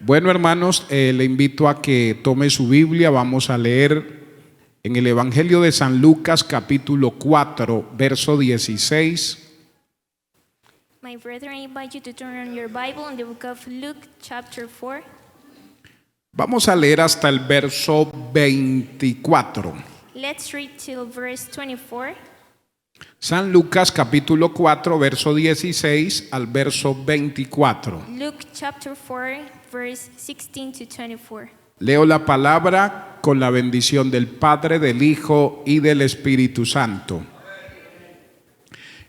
Bueno, hermanos, le invito a que tome su Biblia. Vamos a leer en el Evangelio de San Lucas, capítulo 4, verso 16. My brethren, I invite you to turn on your Bible in the book of Luke, chapter 4. Vamos a leer hasta el verso 24. Let's read till verse 24. San Lucas, capítulo 4, verso 16 al verso 24. Luke, chapter 4, verse 16 to 24. Leo la palabra con la bendición del Padre, del Hijo y del Espíritu Santo.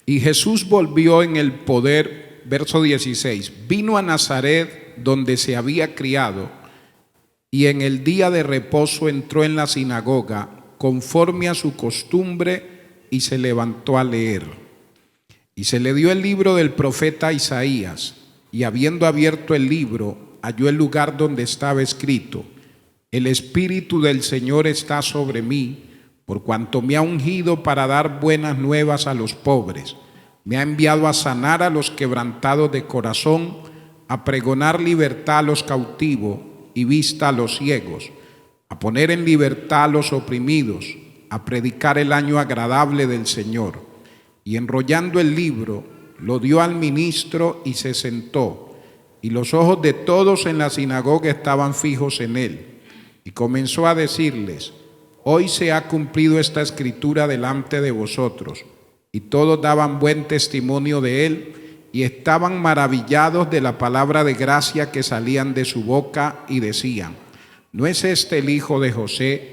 Y Jesús volvió en el poder, verso 16, vino a Nazaret donde se había criado, y en el día de reposo entró en la sinagoga, conforme a su costumbre, y se levantó a leer. Y se le dio el libro del profeta Isaías, y habiendo abierto el libro, halló el lugar donde estaba escrito: El Espíritu del Señor está sobre mí, por cuanto me ha ungido para dar buenas nuevas a los pobres. Me ha enviado a sanar a los quebrantados de corazón, a pregonar libertad a los cautivos y vista a los ciegos, a poner en libertad a los oprimidos, a predicar el año agradable del Señor. Y enrollando el libro, lo dio al ministro y se sentó. Y los ojos de todos en la sinagoga estaban fijos en él. Y comenzó a decirles: Hoy se ha cumplido esta escritura delante de vosotros. Y todos daban buen testimonio de él, y estaban maravillados de la palabra de gracia que salían de su boca, y decían: ¿No es este el hijo de José?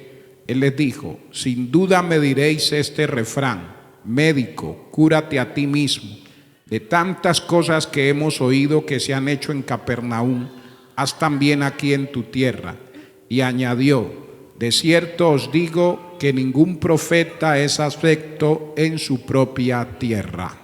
Él les dijo: Sin duda me diréis este refrán: Médico, cúrate a ti mismo. De tantas cosas que hemos oído que se han hecho en Capernaum, haz también aquí en tu tierra. Y añadió: De cierto os digo que ningún profeta es acepto en su propia tierra.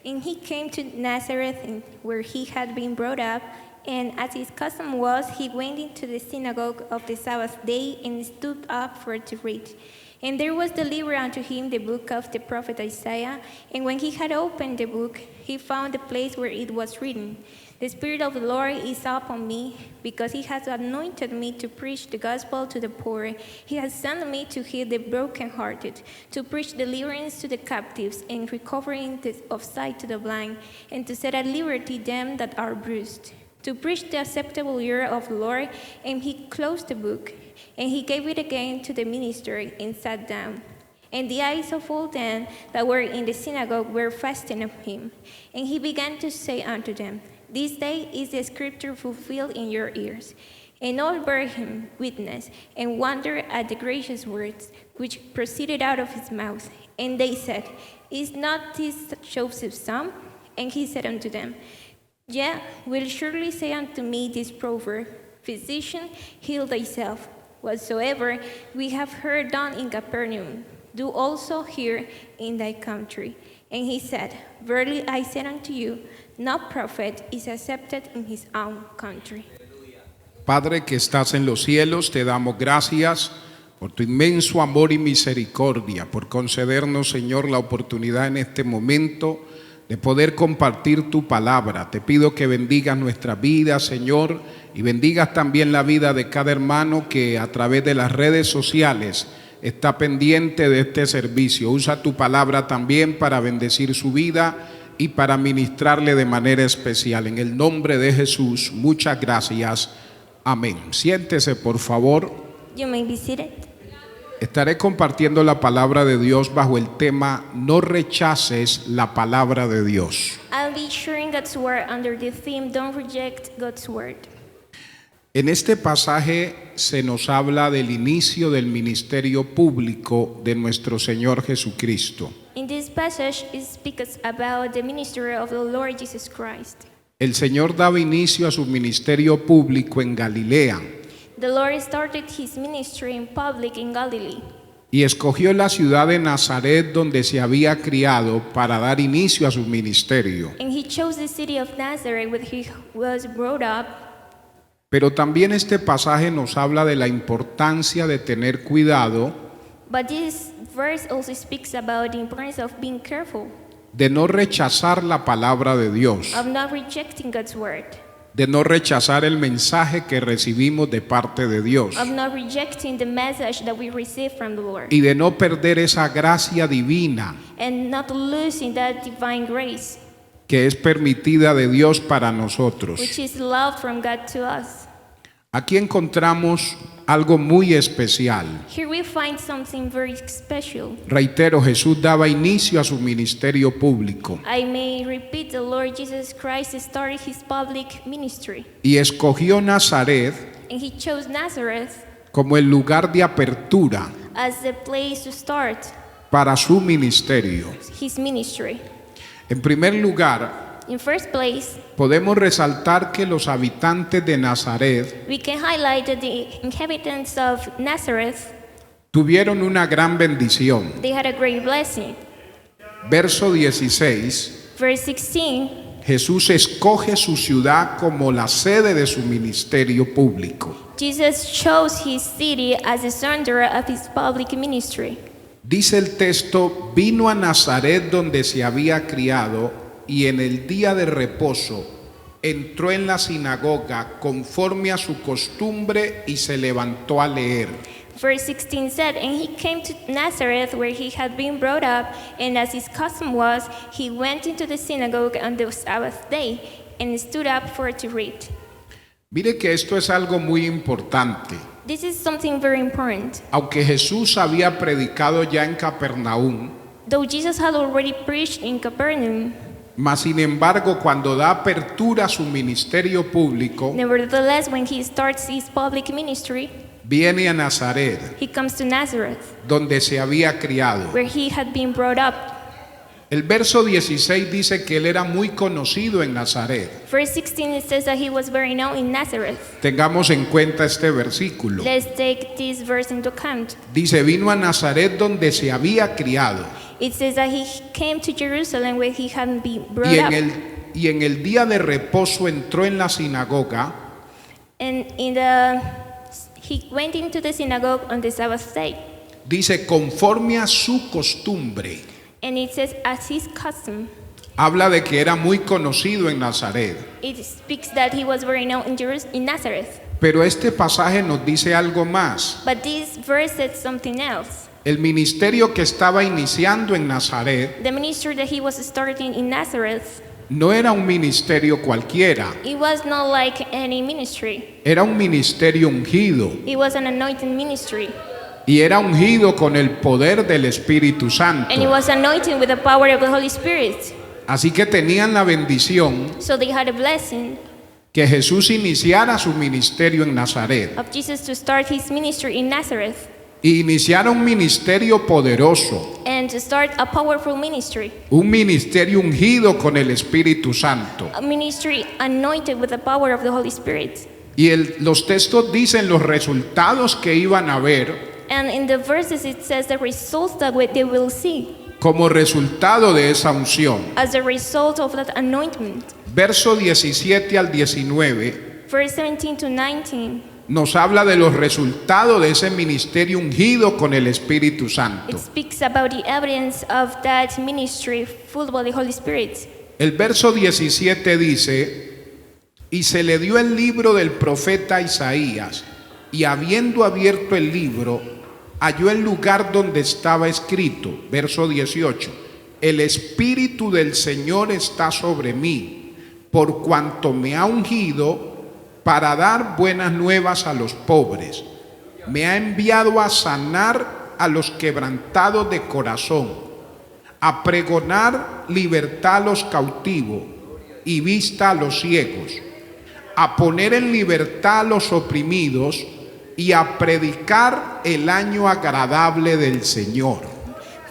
And he came to Nazareth, where he had been brought up, and as his custom was, he went into the synagogue of the Sabbath day and stood up for to read. And there was delivered unto him the book of the prophet Isaiah. And when he had opened the book, he found the place where it was written: The Spirit of the Lord is upon me, because he has anointed me to preach the gospel to the poor. He has sent me to heal the brokenhearted, to preach deliverance to the captives, and recovering of sight to the blind, and to set at liberty them that are bruised, to preach the acceptable year of the Lord. And he closed the book, and he gave it again to the minister, and sat down. And the eyes of all them that were in the synagogue were fastened on him. And he began to say unto them: This day is the scripture fulfilled in your ears. And all bare him witness, and wondered at the gracious words which proceeded out of his mouth. And they said, Is not this Joseph's son? And he said unto them, Yea, will surely say unto me this proverb: Physician, heal thyself. Whatsoever we have heard done in Capernaum, do also here in thy country. And he said, Verily I say unto you, no prophet is accepted in his own country. Padre que estás en los cielos, te damos gracias por tu inmenso amor y misericordia, por concedernos, Señor, la oportunidad en este momento de poder compartir tu palabra. Te pido que bendigas nuestra vida, Señor, y bendigas también la vida de cada hermano que a través de las redes sociales está pendiente de este servicio. Usa tu palabra también para bendecir su vida y para ministrarle de manera especial. En el nombre de Jesús, muchas gracias. Amén. Siéntese, por favor. You may be seated. Estaré compartiendo la palabra de Dios bajo el tema: No rechaces la palabra de Dios. I'll be sharing God's word under the theme, Don't Reject God's Word. En este pasaje se nos habla del inicio del ministerio público de nuestro Señor Jesucristo. In this passage, it speaks about the ministry of the Lord Jesus Christ. El Señor daba inicio a su ministerio público en Galilea The Lord started his ministry in public in Galilee. y escogió la ciudad de Nazaret donde se había criado para dar inicio a su ministerio. And he chose the city of Nazareth where he was brought up. Pero también este pasaje nos habla de la importancia de tener cuidado, But this verse also speaks about the importance of being careful, de no rechazar la palabra de Dios. of not rejecting God's word. de no rechazar el mensaje que recibimos de parte de Dios of not rejecting the message that we receive from the Lord, y de no perder esa gracia divina and not losing that divine grace, que es permitida de Dios para nosotros. which is love from God to us. Aquí encontramos algo muy especial. Here we find something very special. Reitero, Jesús daba inicio a su ministerio público I may repeat, the Lord Jesus Christ started his public ministry, y escogió Nazaret and he chose Nazareth como el lugar de apertura as the place to start para su ministerio. his ministry. En primer lugar, In first place, podemos resaltar que los habitantes de Nazaret we can highlight that the inhabitants of Nazareth, tuvieron una gran bendición. they had a great blessing. Verso 16, Verse 16, Jesús escoge su ciudad como la sede de su ministerio público. Jesus chose his city as the center of his public ministry. Dice el texto, vino a Nazaret donde se había criado y en el día de reposo entró en la sinagoga conforme a su costumbre y se levantó a leer. Verse 16 said, and he came to Nazareth where he had been brought up, and as his custom was, he went into the synagogue on the Sabbath day and stood up for to read. Mire que esto es algo muy importante. This is something very important. Aunque Jesús había predicado ya en Capernaum, Though Jesus had already preached in Capernaum, mas sin embargo cuando da apertura a su ministerio público, nevertheless, when he starts his public ministry, viene a Nazaret, he comes to Nazareth, donde se había criado. where he had been brought up. El verso 16 dice que él era muy conocido en Nazaret. Verse 16, it says that he was very known in Nazareth. Tengamos en cuenta este versículo. Let's take this verse into account. Dice, vino a Nazaret donde se había criado. It says that he came to Jerusalem where he had been brought Y up. y en el día de reposo entró en la sinagoga And he went into the synagogue on the Sabbath day. dice, conforme a su costumbre. And it says, as his custom. Habla de que era muy conocido en Nazaret. It speaks that he was very known in Nazareth. Pero este pasaje nos dice algo más. But this verse says something else. El ministerio que estaba iniciando en Nazaret The ministry that he was starting in Nazareth, no era un ministerio cualquiera, it was not like any ministry. era un ministerio ungido It was an anointed ministry. y era ungido con el poder del Espíritu Santo. And it was anointed with the power of the Holy Spirit. Así que tenían la bendición So they had a blessing que Jesús iniciara su ministerio en Nazaret of Jesus to start his ministry in Nazareth y iniciara un ministerio poderoso, and to start a powerful ministry, un ministerio ungido con el Espíritu Santo. a ministry anointed with the power of the Holy Spirit. Y los textos dicen los resultados que iban a ver And in the verses it says the results that they will see como resultado de esa unción. as a result of that anointment. Verso 17 al 19 Verse 17 to 19, nos habla de los resultados de ese ministerio ungido con el Espíritu it Santo. speaks about the evidence of that ministry full by the Holy Spirit. El verso 17 dice, y se le dio el libro del profeta Isaías, y habiendo abierto el libro, halló el lugar donde estaba escrito, verso 18, el Espíritu del Señor está sobre mí, por cuanto me ha ungido para dar buenas nuevas a los pobres. Me ha enviado a sanar a los quebrantados de corazón, a pregonar libertad a los cautivos y vista a los ciegos, a poner en libertad a los oprimidos y a predicar el año agradable del Señor.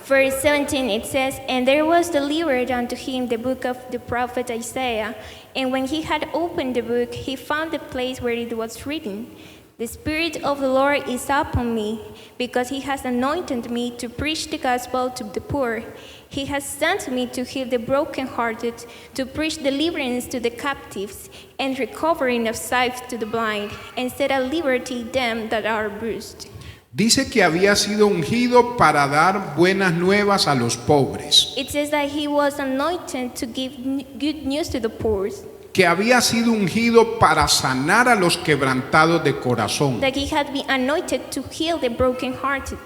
Verse 17 it says, and there was delivered unto him the book of the prophet Isaiah. And when he had opened the book, he found the place where it was written, the Spirit of the Lord is upon me, because he has anointed me to preach the gospel to the poor. He has sent me to heal the brokenhearted, to preach deliverance to the captives, and recovering of sight to the blind, and set at liberty them that are bruised. Dice que había sido ungido para dar buenas nuevas a los pobres. It says that he was anointed to give good news to the poor. que había sido ungido para sanar a los quebrantados de corazón, that he had been anointed to heal the brokenhearted,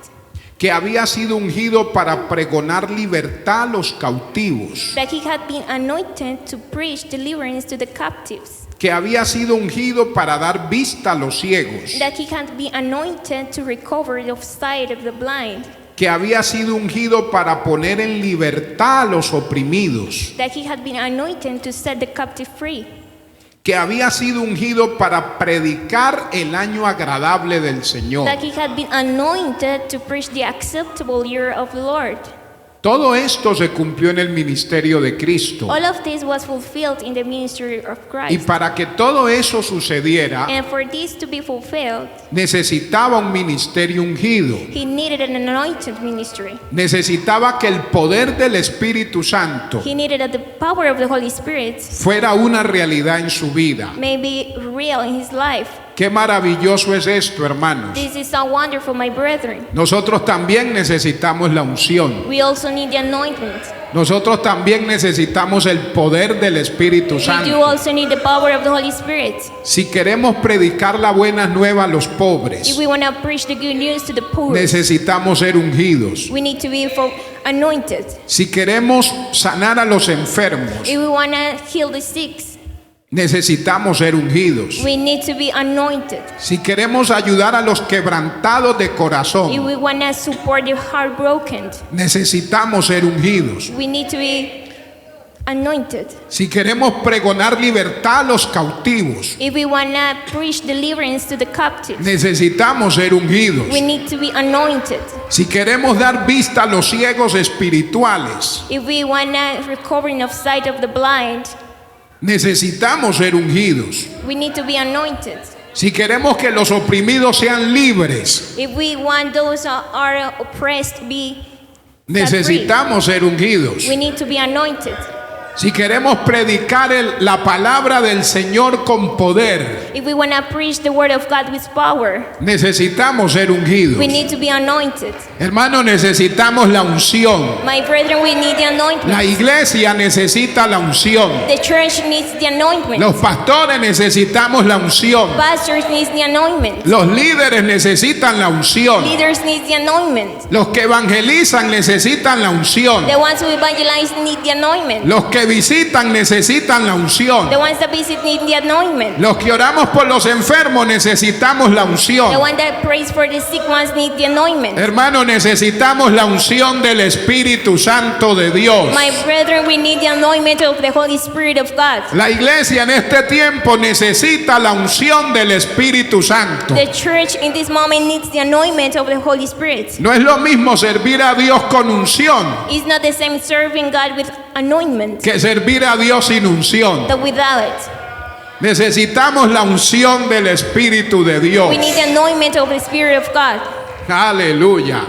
que había sido ungido para pregonar libertad a los cautivos, that he had been anointed to preach deliverance to the captives, que había sido ungido para dar vista a los ciegos, that he had been anointed to recover the sight of the blind, que había sido ungido para poner en libertad a los oprimidos, that he had been anointed to set the captive free, que había sido ungido para predicar el año agradable del Señor. that he had been anointed to preach the acceptable year of the Lord. Todo esto se cumplió en el ministerio de Cristo. All of this was fulfilled in the ministry of Y Christ. para que todo eso sucediera, And for this to be fulfilled, necesitaba un ministerio ungido. he needed an anointed ministry. Necesitaba que el poder del Espíritu Santo He needed that the power of the Holy Spirit fuera una realidad en su vida. may be real in his life. Qué maravilloso es esto, hermanos. This is so wonderful, my brethren. Nosotros también necesitamos la unción. We also need the anointment. Nosotros también necesitamos el poder del Espíritu We do Santo. also need the power of the Holy Spirit. Si queremos predicar la buena nueva a los If pobres, we want to preach the good news to the poor, necesitamos ser ungidos. we need to be anointed. Si queremos sanar a los enfermos, If we want to heal the sick, necesitamos ser ungidos. we need to be anointed. Si queremos ayudar a los quebrantados de If corazón, we want to support the heartbroken, necesitamos ser ungidos. we need to be anointed. Si queremos pregonar libertad a los cautivos, If we want to preach deliverance to the captives, necesitamos ser ungidos. we need to be anointed. Si queremos dar vista a los ciegos espirituales, If we want to recovering of sight of the blind, necesitamos ser ungidos. we need to be anointed. Si queremos que los oprimidos sean libres, If we want those who are oppressed be necesitamos ser ungidos. we need to be anointed. Si queremos predicar la palabra del Señor con poder, If we want to preach the word of God with power, necesitamos ser ungidos. we need to be anointed. Hermanos, necesitamos la unción. My brethren, we need the anointment. La iglesia necesita la unción. The church needs the anointment. Los pastores necesitamos la unción. Pastors need the anointment. Los líderes necesitan la unción. Leaders need the anointment. Los que evangelizan necesitan la unción. The ones who evangelize need the anointment. Los que visitan necesitan la unción. The ones that visit need the anointment. Los que oramos por los enfermos necesitamos la The unción. one that prays for the sick ones need the anointment. Hermanos, necesitamos la unción del Espíritu Santo de Dios. My brethren, we need the anointment of the Holy Spirit of God. La iglesia en este tiempo necesita la unción del Espíritu Santo. The church in this moment needs the anointment of the Holy Spirit. No es lo mismo servir a Dios con unción It's not the same serving God with anointment que servir a Dios sin unción. than without it. Necesitamos la unción del Espíritu de Dios. We need the anointment of the Spirit of God. Aleluya.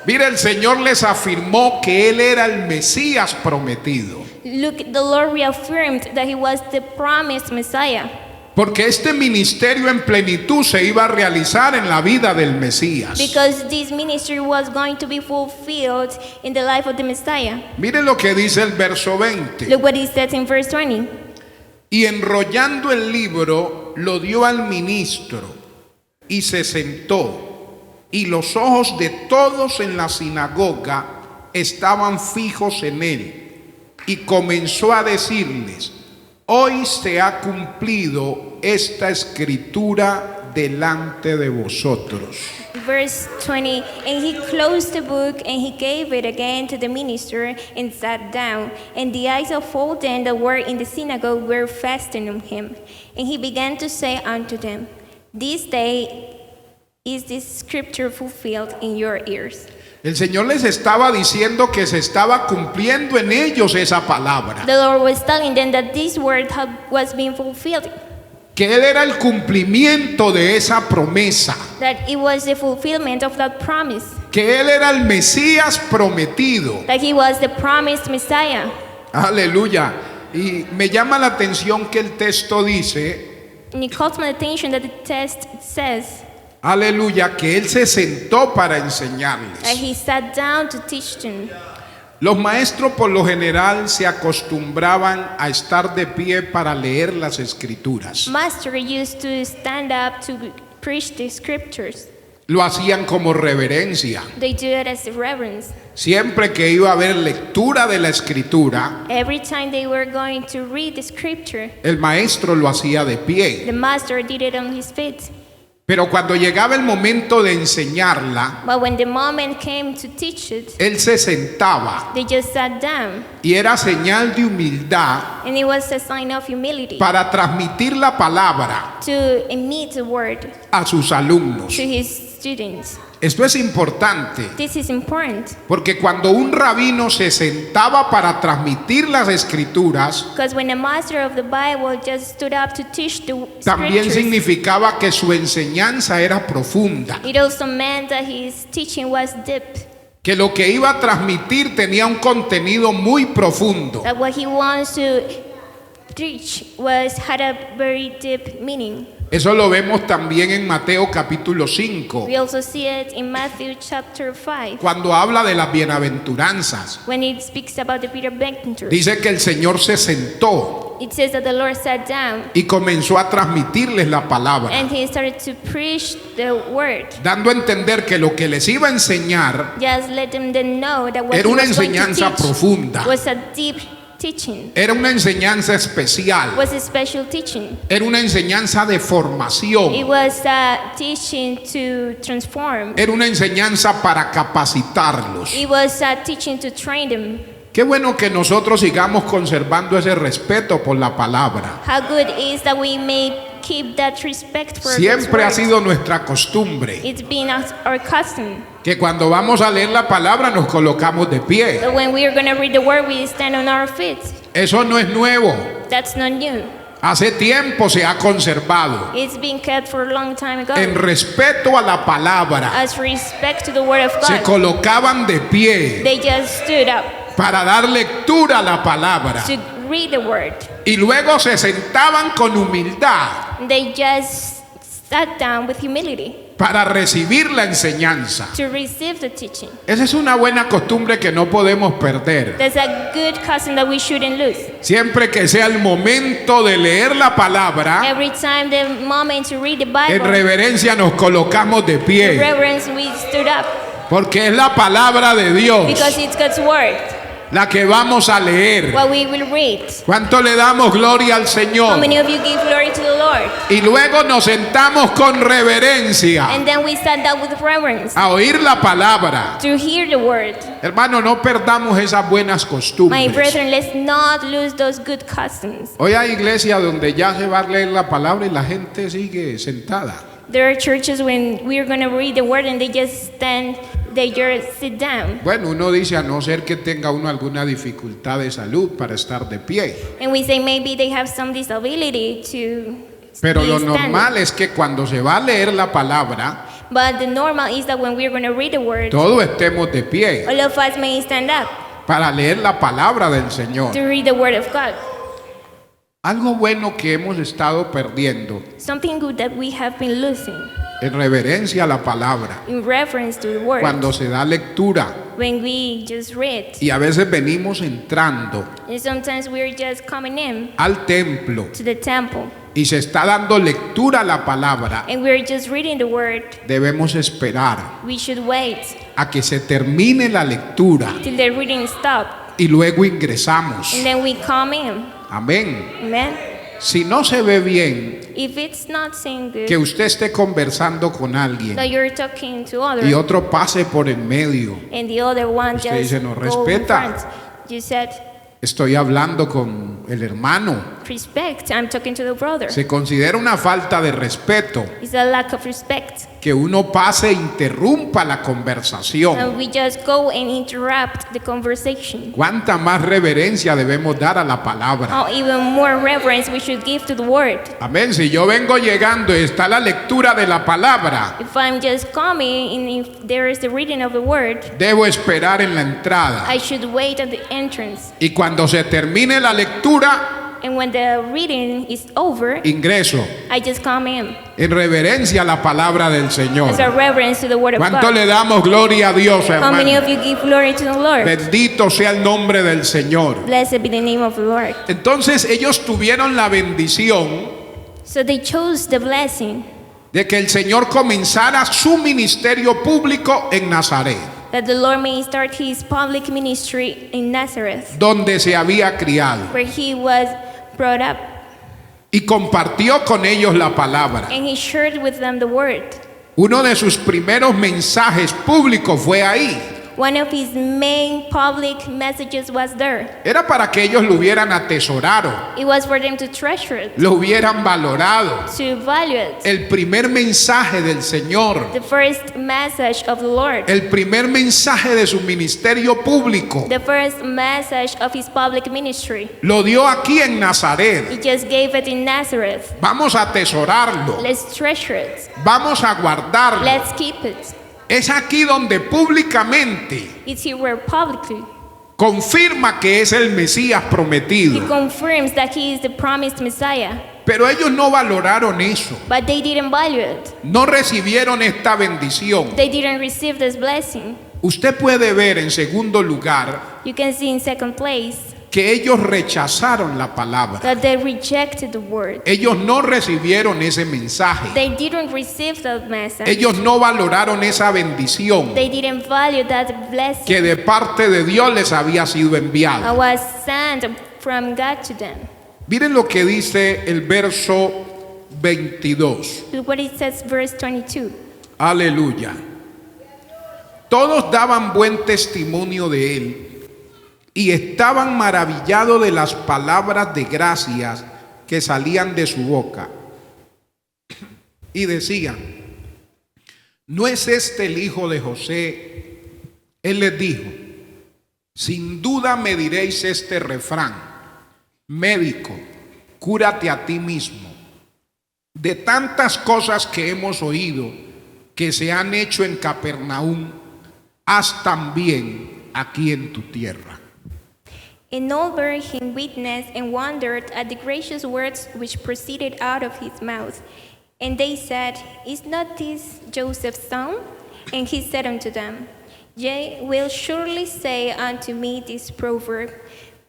Mira, el Señor les afirmó que Él era el Mesías prometido. Look, the Lord reaffirmed that He was the promised Messiah. Porque este ministerio en plenitud se iba a realizar en la vida del Mesías. Because this ministry was going to be fulfilled in the life of the Messiah. Mire lo que dice el verso 20. Look what He says in verse 20. Y enrollando el libro, lo dio al ministro y se sentó. Y los ojos de todos en la sinagoga estaban fijos en él. Y comenzó a decirles: hoy se ha cumplido esta escritura delante de vosotros. Verse 20, and he closed the book, and he gave it again to the minister, and sat down. And the eyes of all them that were in the synagogue were fastened on him. And he began to say unto them, this day is this scripture fulfilled in your ears. El Señor les estaba diciendo que se estaba cumpliendo en ellos esa palabra. The Lord was telling them that this word was being fulfilled, Que Él era el cumplimiento de esa promesa. that it was the fulfillment of that promise, Que Él era el Mesías prometido. that he was the promised Messiah. Aleluya. Y me llama la atención que el texto dice, And it calls my attention that the text says aleluya, que Él se sentó para that enseñarles. he sat down to teach them. Los maestros por lo general se acostumbraban a estar de pie para leer las escrituras. Master used to stand up to preach the scriptures. Lo hacían como reverencia. They do it as a reverence. Siempre que iba a haber lectura de la escritura, Every time they were going to read the scripture, el maestro lo hacía de the pie. master did it on his feet. Pero cuando llegaba el momento de enseñarla, But when the moment came to teach it, él se sentaba they just sat down. y era señal de humildad And it was a sign of humility para transmitir la palabra to emit the word a sus alumnos. to his students. Esto es importante This is important porque cuando un rabino se sentaba para transmitir las escrituras, because when the master of the Bible just stood up to teach the también scriptures, significaba que su enseñanza era profunda, it also meant that his teaching was deep, que lo que iba a transmitir tenía un contenido muy profundo. that what he wants to teach had a very deep meaning. Eso lo vemos también en Mateo capítulo 5, We also see it in Matthew chapter 5 cuando habla de las bienaventuranzas. when it speaks about the Peter Bentor. Dice que el Señor se sentó It says that the Lord sat down y comenzó a transmitirles la palabra, and he started to preach the word. dando a entender que lo que les iba a enseñar Just let them then know that what era he una was going to enseñanza teach profunda, was a deep teaching, era una enseñanza especial, was a special teaching. era una enseñanza de formación, It was a teaching to transform. era una enseñanza para capacitarlos. It was a teaching to train them. Qué bueno que nosotros sigamos conservando ese respeto por la palabra. How good is that we may keep that respect for God's Siempre ha word. sido nuestra costumbre It's been our custom que cuando vamos a leer la palabra nos colocamos de pie. that when we are going to read the word, we stand on our feet. Eso no es nuevo. That's not new. Hace tiempo se ha conservado It's been kept for a long time ago. en respeto a la palabra. As respect to the word of Se God, colocaban de pie they just stood up para dar lectura a la palabra to read the word. y luego se sentaban con humildad They just sat down with humility para recibir la enseñanza. to receive the teaching. Esa es una buena costumbre que no podemos perder. That's a good custom that we shouldn't lose. Siempre que sea el momento de leer la palabra, Every time the moment to read the en Bible, reverencia nos colocamos de pie, reverence, we stood up porque es la palabra de Dios because it's God's word, la que vamos a leer. what we will read. ¿Cuánto le damos gloria al How Señor? many of you give glory to the Lord? Y luego nos sentamos con reverencia And then we stand up with reverence a oír la palabra. to hear the word. Hermano, no perdamos esas buenas My costumbres. brethren, let's not lose those good customs. Hoy hay iglesias donde ya se va a leer la palabra y la gente sigue sentada. There are churches when we are going to read the word and they just sit down. Bueno, uno dice a no ser que tenga uno alguna dificultad de salud para estar de pie. And we say maybe they have some disability to Pero be lo standing. normal es que cuando se va a leer la palabra, But the normal is that when we're going to read the word, todos estemos de pie all of us may stand up para leer la palabra del Señor. to read the word of God. Algo bueno que hemos estado perdiendo Something good that we have been losing en reverencia a la palabra in reference to the word. cuando se da lectura, When we just read, y a veces venimos entrando and sometimes we're just coming in al templo to the temple y se está dando lectura a la palabra, and we're just reading the word, debemos esperar we should wait a que se termine la lectura till the reading stop y luego ingresamos. and then we come in. Amén. Amen. Si no se ve bien If it's not saying good, que usted esté conversando con alguien that you're talking to y others otro pase por el medio, and the other one Usted just dice, "No go in respeta." front. You said, estoy hablando con el hermano. respect, I'm talking to the brother. Se considera una falta de respeto It's a lack of respect. que uno pase e interrumpa la conversación. And we just go and interrupt the conversation. ¿Cuánta más reverencia debemos dar a la palabra? How even more reverence we should give to the word. Amén. Si yo vengo llegando y está la lectura de la palabra, If I'm just coming and if there is the reading of the word, debo esperar en la entrada. I should wait at the entrance. Y cuando se termine la lectura, And when the reading is over, ingreso I just come in en reverencia a la palabra del Señor. as a reverence to the word of ¿Cuánto God. le damos gloria a Dios, How many hermano? of you give glory to the Lord? Bendito sea el nombre del Señor. Blessed be the name of the Lord. Entonces ellos tuvieron la bendición So they chose the blessing de que el Señor comenzara su ministerio público en Nazaret, that the Lord may start his public ministry in Nazareth, donde se había criado, where he was brought up, y compartió con ellos la palabra. and he shared with them the word. Uno de sus primeros mensajes públicos fue ahí. One of his main public messages was there. Era para que ellos lo hubieran atesorado, It was for them to treasure it, lo hubieran valorado. to value it. El primer mensaje del Señor, The first message of the Lord, el primer mensaje de su ministerio público, the first message of his public ministry. lo dio aquí en Nazaret. He just gave it in Nazareth. Vamos a atesorarlo, Let's treasure it. vamos a guardarlo. Let's keep it. Es aquí donde públicamente It's here where publicly confirma que es el Mesías he prometido. confirms that he is the promised Messiah. Pero ellos no valoraron eso, But they didn't value it. no recibieron esta bendición. They didn't receive this blessing. Usted puede ver en segundo lugar You can see in second place que ellos rechazaron la palabra. that they rejected the word. Ellos no recibieron ese mensaje. They didn't receive that message. Ellos no valoraron esa bendición They didn't value that blessing que de parte de Dios les había sido that enviada. was sent from God to them. Miren lo que dice el verso 22. Look what it says, verse 22. Aleluya. Todos daban buen testimonio de él y estaban maravillados de las palabras de gracias que salían de su boca. Y decían, ¿no es este el hijo de José? Él les dijo, sin duda me diréis este refrán, médico, cúrate a ti mismo. De tantas cosas que hemos oído que se han hecho en Capernaum, haz también aquí en tu tierra. And all bare him witness and wondered at the gracious words which proceeded out of his mouth. And they said, Is not this Joseph's son? And he said unto them, Ye will surely say unto me this proverb,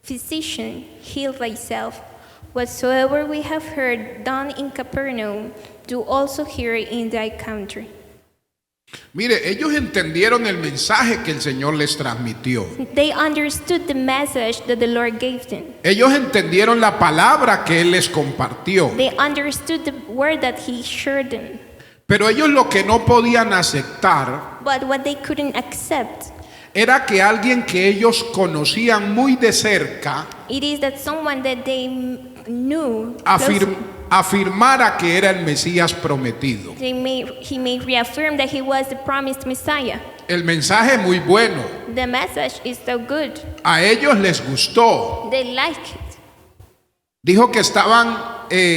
Physician, heal thyself. Whatsoever we have heard done in Capernaum, do also here in thy country. Mire, ellos entendieron el mensaje que el Señor les transmitió. They understood the message that the Lord gave them. Ellos entendieron la palabra que Él les compartió. They understood the word that he shared them. Pero ellos lo que no podían aceptar But what they couldn't accept, era que alguien que ellos conocían muy de cerca it is that someone that they knew closely, afirmara que era el Mesías prometido. he may reaffirm that he was the promised Messiah. El mensaje muy bueno. The message is so good. A ellos les gustó. They like it. Dijo que estaban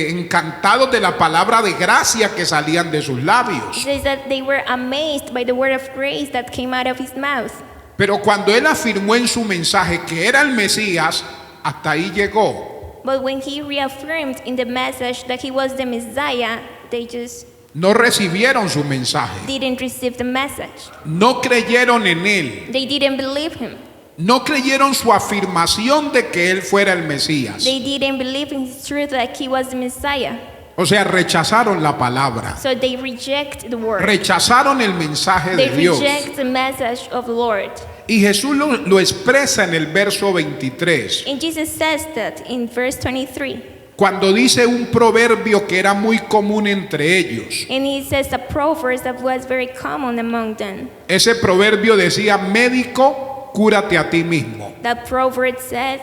encantados de la palabra de gracia que salían de sus It labios. says that they were amazed by the word of grace that came out of his mouth. Pero cuando él afirmó en su mensaje que era el Mesías, hasta ahí llegó. But when he reaffirmed in the message that he was the Messiah, they just No recibieron su mensaje. didn't receive the message. No creyeron en él. They didn't believe him. No creyeron su afirmación de que él fuera el Mesías. They didn't believe in his truth that he was the Messiah. O sea, rechazaron la palabra. So they reject the word. Rechazaron el mensaje They de Dios. reject the message of the Lord. Y Jesús lo expresa en el verso 23. And Jesus says that in verse 23. Cuando dice un proverbio que era muy común entre ellos. And he says a proverb that was very common among them. Ese proverbio decía, médico, cúrate a ti mismo. That proverb says,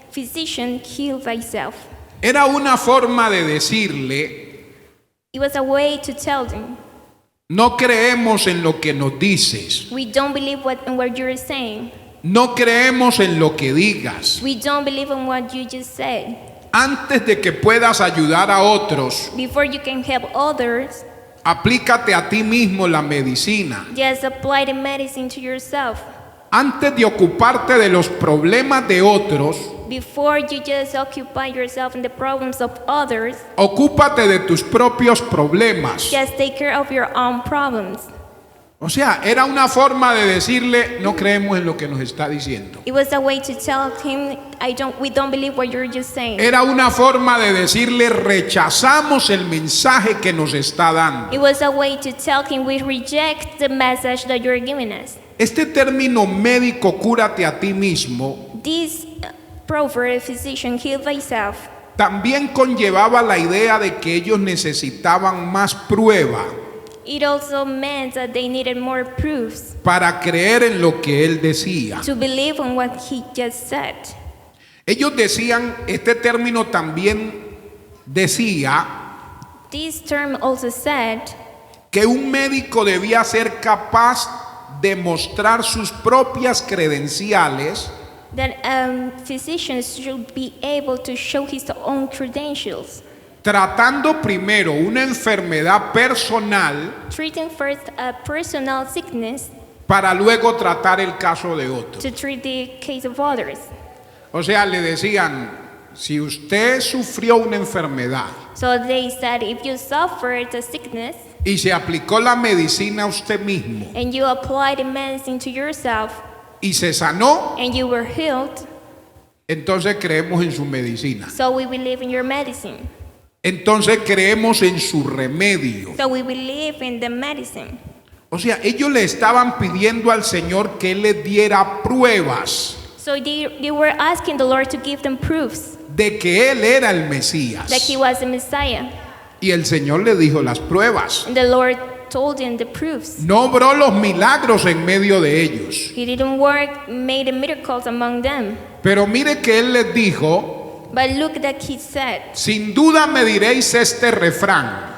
Physician, heal thyself. Era una forma de decirle, It was a way to tell them, no creemos en lo que nos dices. we don't believe in what you're saying. No creemos en lo que digas. We don't believe in what you just said. Antes de que puedas ayudar a otros, Before you can help others, aplícate a ti mismo la medicina. just apply the medicine to yourself. Antes de ocuparte de los problemas de otros, Before you just occupy yourself in the problems of others, ocúpate de tus propios problemas. just take care of your own problems. O sea, era una forma de decirle, no creemos en lo que nos está diciendo. It was a way to tell him, we don't believe what you're just saying. Era una forma de decirle, rechazamos el mensaje que nos está dando. It was a way to tell him, we reject the message that you're giving us. Este término médico, cúrate a ti mismo, This proverb, physician, heal thyself, también conllevaba la idea de que ellos necesitaban más prueba it also meant that they needed more proofs para creer en lo que él decía. to believe on what he just said. Ellos decían, este término también decía This term also said que un médico debía ser capaz de mostrar sus propias credenciales that physicians should be able to show his own credentials, tratando primero una enfermedad personal treating first a personal sickness para luego tratar el caso de otro. to treat the case of others. O sea, le decían, si usted sufrió una enfermedad So they said, if you suffered a sickness y se aplicó la medicina a usted mismo and you applied the medicine to yourself y se sanó, and you were healed, entonces creemos en su medicina. so we believe in your medicine. Entonces creemos en su remedio. So we believe in the medicine. O sea, ellos le estaban pidiendo al Señor que Él les diera pruebas So they were asking the Lord to give them proofs de que Él era el Mesías. that he was the Messiah. Y el Señor le dijo las pruebas. And the Lord told them the proofs. No obró los milagros en medio de ellos. He didn't work, made miracles among them. Pero mire que Él les dijo, But look that he said, sin duda me diréis este refrán,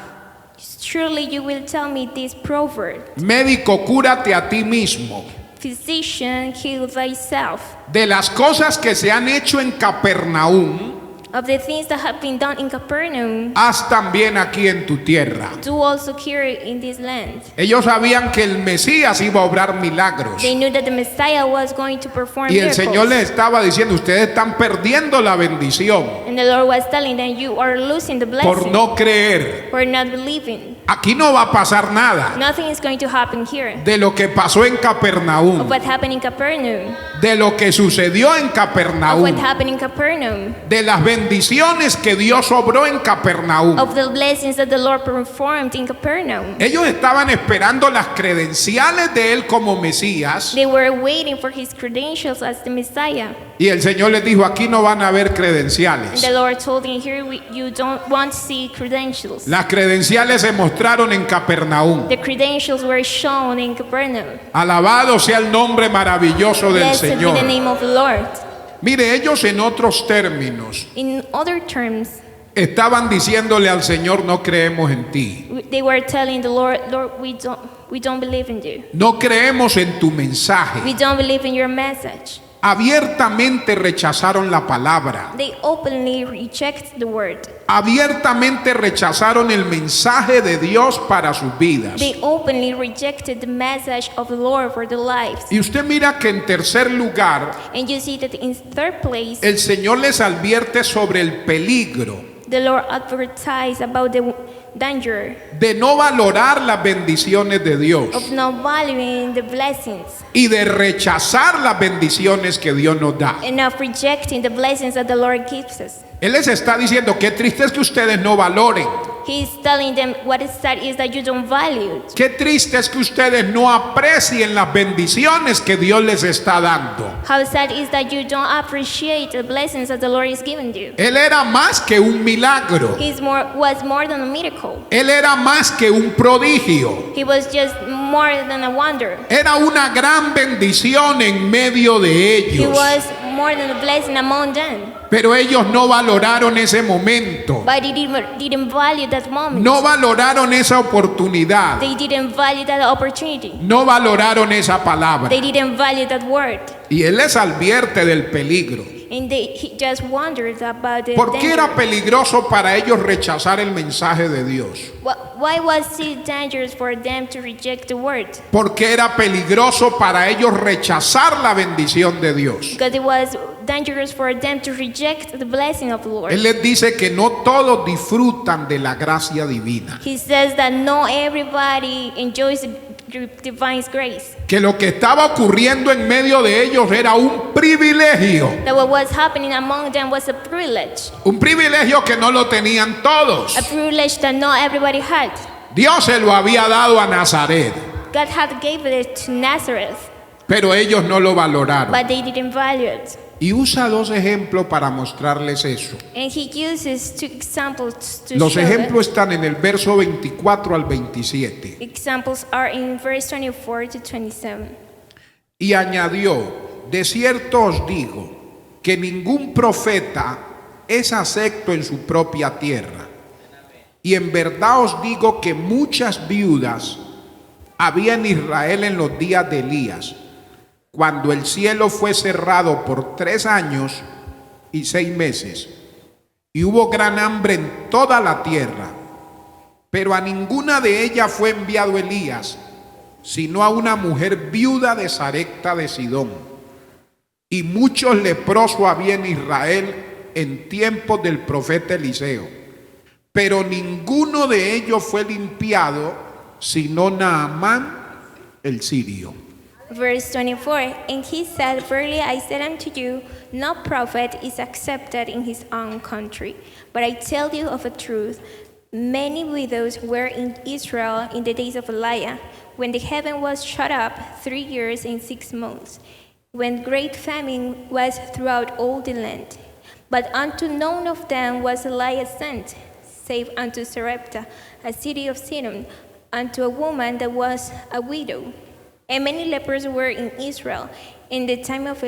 surely you will tell me this proverb, médico, cúrate a ti mismo. physician, heal thyself. De las cosas que se han hecho en Capernaum, Of the things that have been done in Capernaum, haz también aquí en tu tierra. do also carry in this land. Ellos sabían que el Mesías iba a obrar milagros. They knew that the Messiah was going to perform Y el miracles. Señor les estaba diciendo, ustedes están perdiendo la bendición And the Lord was telling them, you are losing the por blessing no creer. for not believing. Aquí no va a pasar nada Nothing is going to happen here. de lo que pasó en Of Capernaum, what happened in Capernaum. de lo que sucedió en Of what Capernaum, happened in Capernaum. de las bendiciones que Dios obró en Capernaum. Of the blessings that the Lord performed in Capernaum. Ellos estaban esperando las credenciales de Él como Mesías They were waiting for his credentials as the Messiah. y el Señor les dijo, aquí no van a haber And credenciales. the Lord told him, here you don't want to see credentials. Las credenciales se mostraron en Capernaum. The credentials were shown in Capernaum. Alabado sea el nombre maravilloso del Blessed be the Señor. name of the Lord. Mire, ellos en otros términos In other terms, estaban diciéndole al Señor, no creemos en ti. they were telling the Lord, Lord, we don't believe in you. No creemos en tu mensaje. We don't believe in your message. Abiertamente rechazaron la palabra. They openly reject the word. Abiertamente rechazaron el mensaje de Dios para sus vidas. They openly rejected the message of the Lord for their lives. Y usted mira que en tercer lugar, And you see that in third place, el Señor les advierte sobre el peligro the Lord advertised about the danger de no valorar las bendiciones de Dios of not valuing the blessings y de rechazar las bendiciones que Dios nos da. and of rejecting the blessings that the Lord gives us. Él les está diciendo, qué triste es que ustedes no valoren. He's telling them what is sad is that you don't value it. Qué triste es que ustedes no aprecien las bendiciones que Dios les está dando. How sad is that you don't appreciate the blessings that the Lord is giving you. Él era más que un milagro. Was more than a miracle. Él era más que un prodigio. He was just more than a wonder. Era una gran bendición en medio de He ellos. was more than a blessing among them. Pero ellos no valoraron ese momento. But they didn't value that moment. No valoraron esa oportunidad. They didn't value that opportunity. No valoraron esa palabra. They didn't value that word. Y Él les advierte del peligro. And he just wondered about the ¿Por qué danger. era peligroso para ellos rechazar el mensaje de Dios? Why was it dangerous for them to reject the word? ¿Por qué era peligroso para ellos rechazar la bendición de Dios? Because it was dangerous for them to reject the blessing of the Lord. Él les dice que no todos disfrutan de la gracia divina. He says that not everybody enjoys the divine grace. Que lo que estaba ocurriendo en medio de ellos era un privilegio. That what was happening among them was a privilege. Un privilegio que no lo tenían todos. A privilege that not everybody had. Dios se lo había dado a Nazaret, God had gave it to Nazareth, pero ellos no lo valoraron. but they didn't value it. Y usa dos ejemplos para mostrarles eso. And he uses two examples to Los show ejemplos están en el verso 24 al 27. that. Examples are in verse 24 to 27. Y añadió, de cierto os digo, que ningún profeta es acepto en su propia tierra. Y en verdad os digo que muchas viudas había en Israel en los días de Elías, cuando el cielo fue cerrado por 3 años y 6 meses, y hubo gran hambre en toda la tierra, pero a ninguna de ellas fue enviado Elías, sino a una mujer viuda de Sarepta de Sidón. Y muchos leprosos había en Israel en tiempos del profeta Eliseo, pero ninguno de ellos fue limpiado, sino Naamán el sirio. Verse 24, and he said, verily I said unto you, no prophet is accepted in his own country. But I tell you of a truth, many widows were in Israel in the days of Elijah, when the heaven was shut up 3 years and 6 months, when great famine was throughout all the land. But unto none of them was Elijah sent, save unto Sarepta, a city of Sidon, unto a woman that was a widow. And many lepers were in Israel in the time of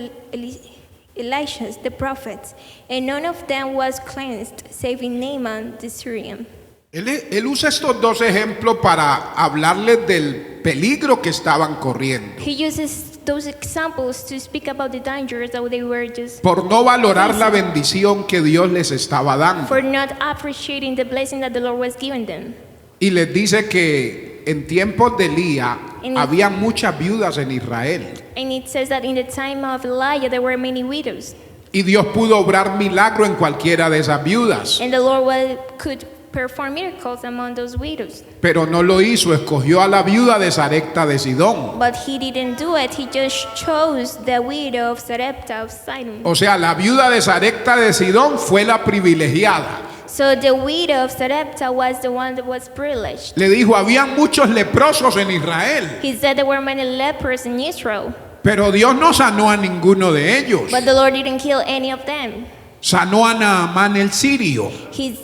Elisha the prophet, and none of them was cleansed, saving Naaman the Syrian. Él usa estos dos ejemplos para hablarles del peligro que estaban corriendo, He uses those examples to speak about the dangers that they were just por no valorar la bendición que Dios les estaba dando. for not appreciating the blessing that the Lord was giving them. Y les dice que en tiempos de Elías había muchas viudas en Israel. And it says that in the time of Elijah there were many widows, Y Dios pudo obrar milagro en cualquiera de esas viudas. and the Lord could perform miracles among those widows. Pero no lo hizo, escogió a la viuda de Sarepta de Sidón. But he didn't do it. He just chose the widow of Sarepta of Sidon. O sea, la viuda de Sarepta de Sidón fue la privilegiada. So the widow of Sarepta was the one that was privileged. Le dijo, habían muchos leprosos en Israel, He said there were many lepers in Israel, pero Dios no sanó a ninguno de ellos. but the Lord didn't kill any of them. Sanó a Naamán el sirio. He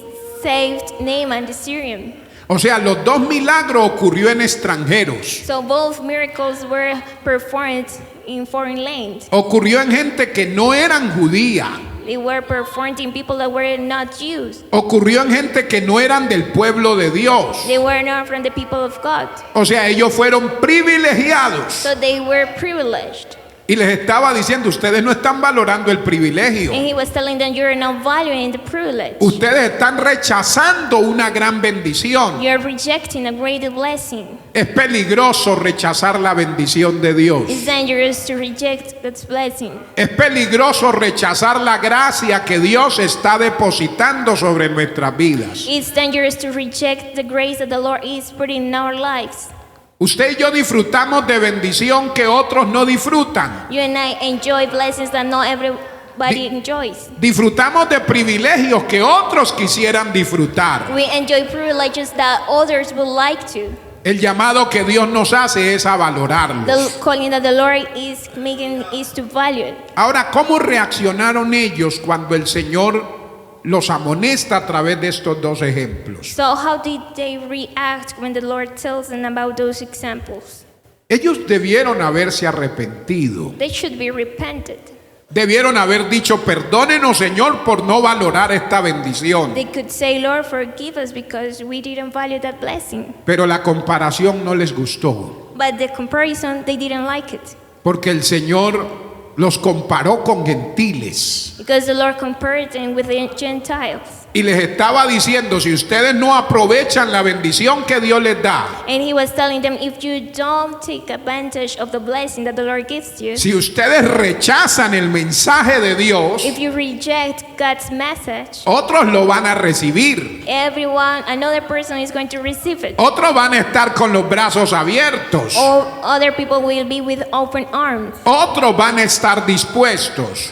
saved Naaman the Syrian. O sea, los dos milagros ocurrió en extranjeros. So both miracles were performed in foreign lands. Ocurrió en gente que no eran judía. They were performed in people that were not Jews. Ocurrió en gente que no eran del pueblo de Dios. They were not from the people of God. O sea, ellos fueron privilegiados. So they were privileged. Y les estaba diciendo, ustedes no están valorando el privilegio. And he was telling them, you're not valuing the privilege. Ustedes están rechazando una gran bendición. You're rejecting a great blessing. Es peligroso rechazar la bendición de Dios. It's dangerous to reject that blessing. Es peligroso rechazar la gracia que Dios está depositando sobre nuestras vidas. It's dangerous to reject the grace that the Lord is putting in our lives. Usted y yo disfrutamos de bendición que otros no disfrutan. You and I enjoy blessings that not everybody enjoys. Disfrutamos de privilegios que otros quisieran disfrutar. We enjoy privileges that others would like to. El llamado que Dios nos hace es a valorarlos. The calling that the Lord is making is to value it. Ahora, ¿cómo reaccionaron ellos cuando el Señor los amonesta a través de estos dos ejemplos? So how did they react when the Lord tells them about those examples? Ellos debieron haberse arrepentido. They should be repented. Debieron haber dicho, perdónenos, Señor, por no valorar esta bendición. They could say, Lord, forgive us because we didn't value that blessing. Pero la comparación no les gustó, But the comparison, they didn't like it. porque el Señor los comparó con gentiles. Because the Lord compared them with the Gentiles. Y les estaba diciendo, si ustedes no aprovechan la bendición que Dios les da, And he was telling them, if you don't take advantage of the blessing that the Lord gives you, si ustedes rechazan el mensaje de Dios, if you reject God's message, otros lo van a recibir. another person is going to receive it. Otros van a estar con los brazos abiertos. All other people will be with open arms. Otros van a estar dispuestos.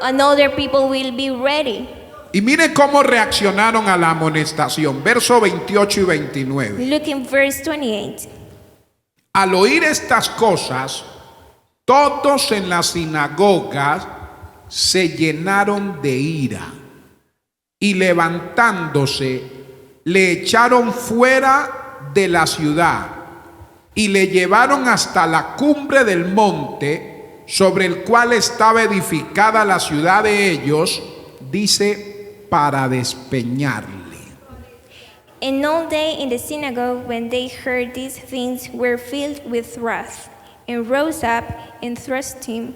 Another people will be ready. Y mire cómo reaccionaron a la amonestación. Verso 28 y 29. Look in verse 28. Al oír estas cosas, todos en la sinagoga se llenaron de ira y levantándose le echaron fuera de la ciudad y le llevaron hasta la cumbre del monte sobre el cual estaba edificada la ciudad de ellos, dice, para despeñarle. And all day in the synagogue, when they heard these things, were filled with wrath, and rose up and thrust him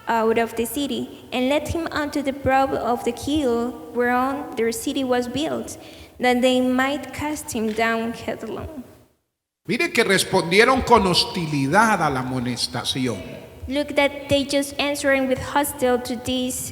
out of the city, and led him unto the brow of the hill whereon their city was built, that they might cast him down headlong. Mire que respondieron con hostilidad a la amonestación. Look that they just answering with hostile to this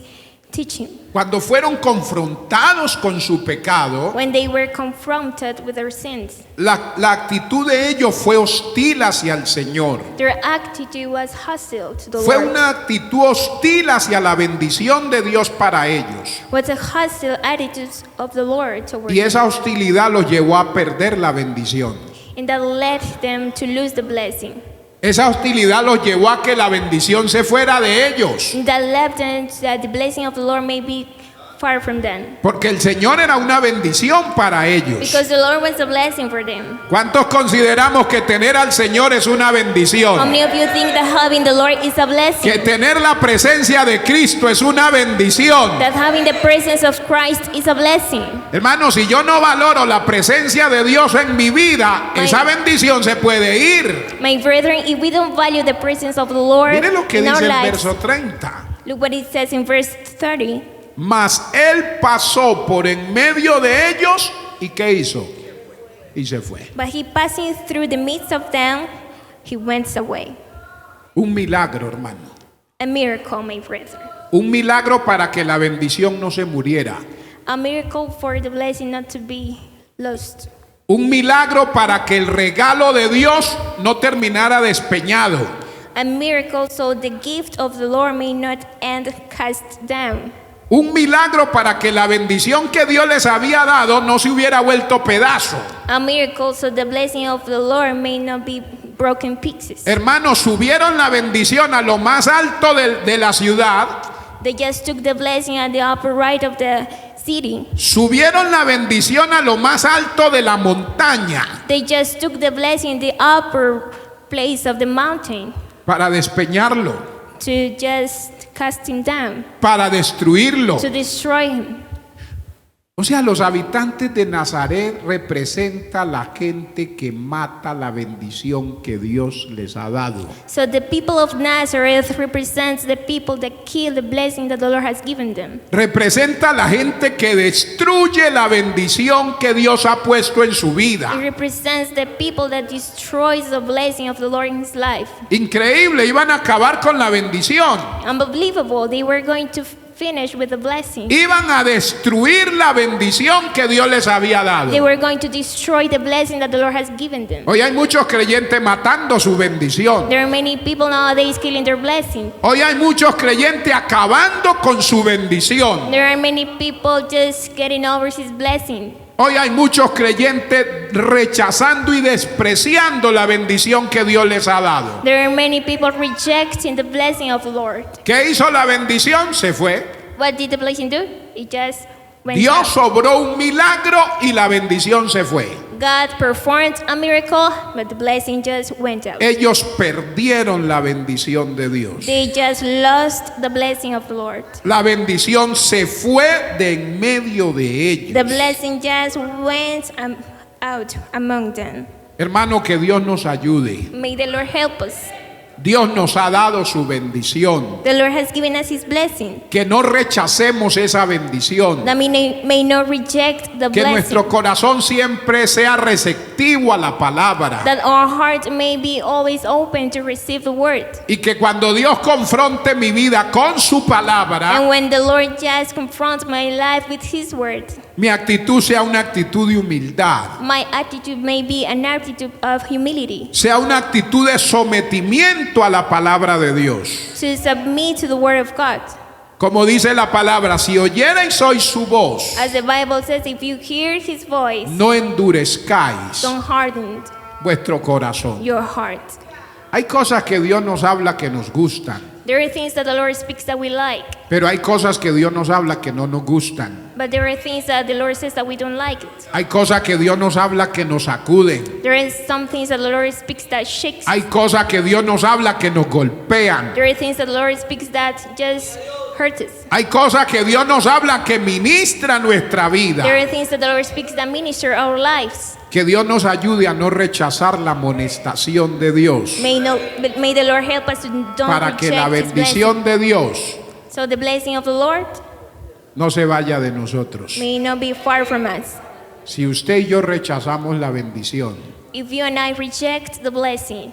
teaching. Cuando fueron confrontados con su pecado, When they were confronted with their sins, la actitud de ellos fue hostil hacia el Señor. their attitude was hostile to the Fue Lord. una actitud hostil hacia la bendición de Dios para ellos. Was a hostile attitude of the Lord towards Y esa hostilidad los llevó a perder la bendición. and that led them to lose the blessing. Esa hostilidad los llevó a que la bendición se fuera de ellos. That led them that the blessing of the Lord may be far from them. Porque el Señor era una bendición para ellos. Because the Lord was a blessing for them. ¿Cuántos consideramos que tener al Señor es una How bendición? many of you think that having the Lord is a blessing? Que tener la presencia de Cristo es una bendición. That having the presence of Christ is a blessing. Hermanos, si yo no valoro la presencia de Dios en mi vida, esa bendición se puede ir. My brethren, if we don't value the presence of the Lord Mire lo que in our dice el lives, verso 30. look what it says in verse 30. Mas él pasó por en medio de ellos y ¿qué hizo? Y se fue. But he passing through the midst of them, he went away. Un milagro, hermano. A miracle, my brethren. Un milagro para que la bendición no se muriera. A miracle for the blessing not to be lost. Un milagro para que el regalo de Dios no terminara despeñado. A miracle so the gift of the Lord may not end cast down. Un milagro para que la bendición que Dios les había dado no se hubiera vuelto pedazo. A miracle so the blessing of the Lord may not be broken pieces. Hermanos, subieron la bendición a lo más alto de la ciudad. They just took the blessing at the upper right of the city. Subieron la bendición a lo más alto de la montaña They just took the blessing in the upper place of the mountain para despeñarlo, to just cast him down, para destruirlo. to destroy him. O sea, los habitantes de Nazaret representan la gente que mata la bendición que Dios les ha dado. So the people of Nazareth represents the people that kill the blessing that the Lord has given them. Representa la gente que destruye la bendición que Dios ha puesto en su vida. It represents the people that destroys the blessing of the Lord in his life. Increíble, iban a acabar con la bendición. Unbelievable. They were going to finish with the blessing. Iban a destruir la bendición que Dios les había dado. They were going to destroy the blessing that the Lord has given them. Hoy hay muchos creyentes matando su bendición. There are many people nowadays killing their blessing. Hoy hay muchos creyentes acabando con su bendición. There are many people just getting over his blessing. Hoy hay muchos creyentes rechazando y despreciando la bendición que Dios les ha dado. There are many people rejecting the blessing of the Lord. ¿Qué hizo la bendición? Se fue. What did the blessing do? It just went Dios out. obró un milagro y la bendición se fue. God performed a miracle, but the blessing just went out. Ellos perdieron la bendición de Dios. They just lost the blessing of the Lord. La bendición se fue de en medio de ellos. The blessing just went out among them. Hermano, que Dios nos ayude. May the Lord help us. Dios nos ha dado su bendición. The Lord has given us His blessing. Que no rechacemos esa bendición. That we may not reject the Que blessing. nuestro corazón siempre sea receptivo a la palabra. That our heart may be always open to receive the word. Y que cuando Dios confronte mi vida con su palabra, And when the Lord just confronts my life with His word, mi actitud sea una actitud de humildad. my attitude may be an attitude of humility. Sea una actitud de sometimiento a la palabra de Dios. To submit to the word of God. Como dice la palabra, si oyereis hoy su voz, As the Bible says, if you hear His voice, no endurezcáis don't harden vuestro corazón. your heart. Hay cosas que Dios nos habla que nos gustan, There are things that the Lord speaks that we like, pero hay cosas que Dios nos habla que no nos gustan. but there are things that the Lord says that we don't like it. Hay cosas que Dios nos habla que nos sacuden. There are some things that the Lord speaks that shakes. Hay cosas que Dios nos habla que nos golpean. There are things that the Lord speaks that just hurt us. Hay cosas que Dios nos habla que ministra nuestra vida. There are things that the Lord speaks that minister our lives. Que Dios nos ayude a no rechazar la amonestación de Dios, May the Lord help us to don't para que la reject His blessing. bendición de Dios So the blessing of the Lord no se vaya de nosotros. may not be far from us. Si usted y yo rechazamos la bendición I reject the blessing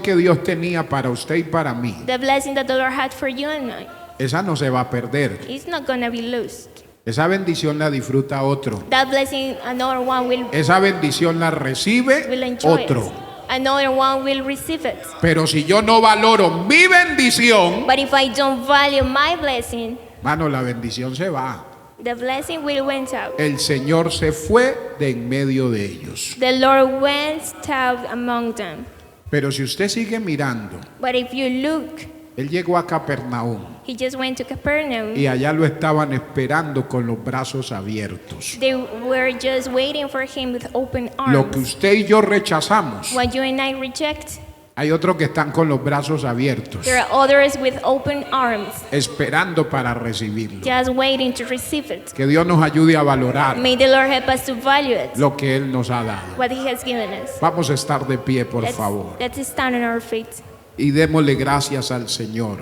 que Dios tenía para usted y para mí, the blessing that the Lord had for you and I, esa no se va a perder. it's not going to be lost. Esa bendición la disfruta otro. That blessing, another one will Esa bendición la recibe enjoy otro. it. Another one will receive it. Pero si yo no valoro mi bendición, But if I don't value my blessing, mano, la bendición se va. the blessing will went out. El Señor se fue de en medio de ellos. The Lord went out among them. Pero si usted sigue mirando, But if you look, Él llegó a Capernaum He just went to Capernaum. y allá lo estaban esperando con los brazos abiertos. They were just waiting for Him with open Lo que arms. usted y yo rechazamos, What you and I reject, hay otros que están con los brazos abiertos, there are others with open arms, esperando para recibirlo. just waiting to receive it. Que Dios nos ayude a valorar May the Lord help us to value it, lo que Él nos ha dado. what He has given us. Vamos a estar de pie, por favor, Let's stand on our feet. y démosle gracias al Señor.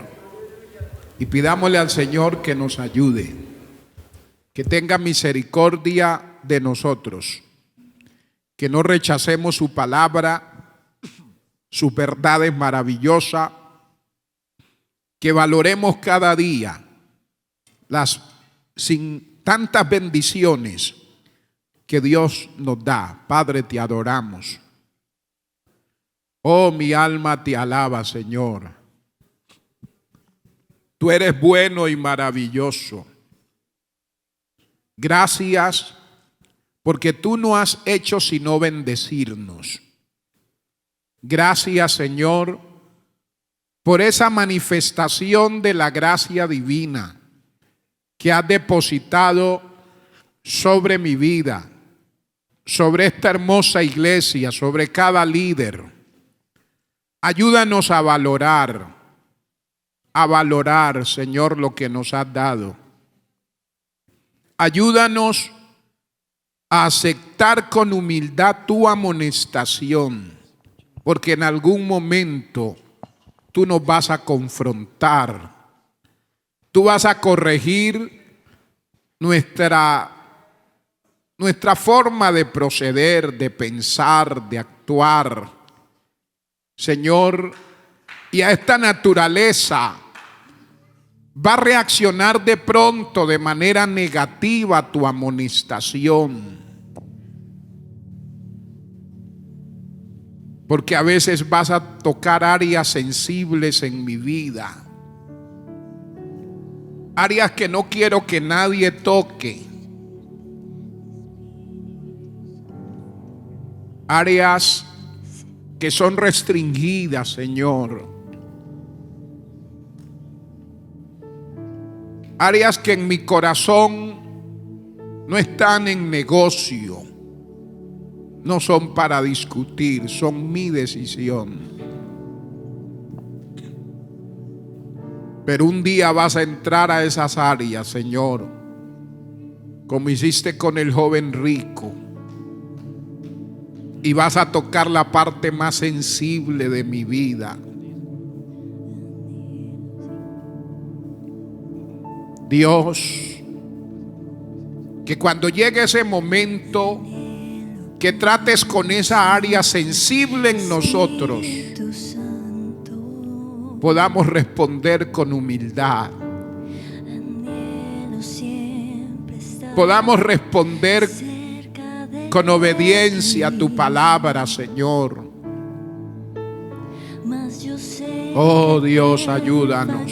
Y pidámosle al Señor que nos ayude, que tenga misericordia de nosotros, que no rechacemos su palabra, su verdad es maravillosa, que valoremos cada día las sin tantas bendiciones que Dios nos da. Padre, te adoramos. Oh, mi alma te alaba, Señor. Tú eres bueno y maravilloso. Gracias porque tú no has hecho sino bendecirnos. Gracias, Señor, por esa manifestación de la gracia divina que has depositado sobre mi vida, sobre esta hermosa iglesia, sobre cada líder. Ayúdanos a valorar, Señor, lo que nos has dado. Ayúdanos a aceptar con humildad tu amonestación, porque en algún momento tú nos vas a confrontar, tú vas a corregir nuestra forma de proceder, de pensar, de actuar, Señor, y a esta naturaleza va a reaccionar de pronto de manera negativa a tu amonestación. Porque a veces vas a tocar áreas sensibles en mi vida. Áreas que no quiero que nadie toque. Áreas que son restringidas, Señor. Áreas que en mi corazón no están en negocio, no son para discutir, son mi decisión. Pero un día vas a entrar a esas áreas, Señor, como hiciste con el joven rico, y vas a tocar la parte más sensible de mi vida. Dios, que cuando llegue ese momento, que trates con esa área sensible en nosotros, podamos responder con humildad, podamos responder con obediencia a tu palabra, Señor. Oh Dios, ayúdanos.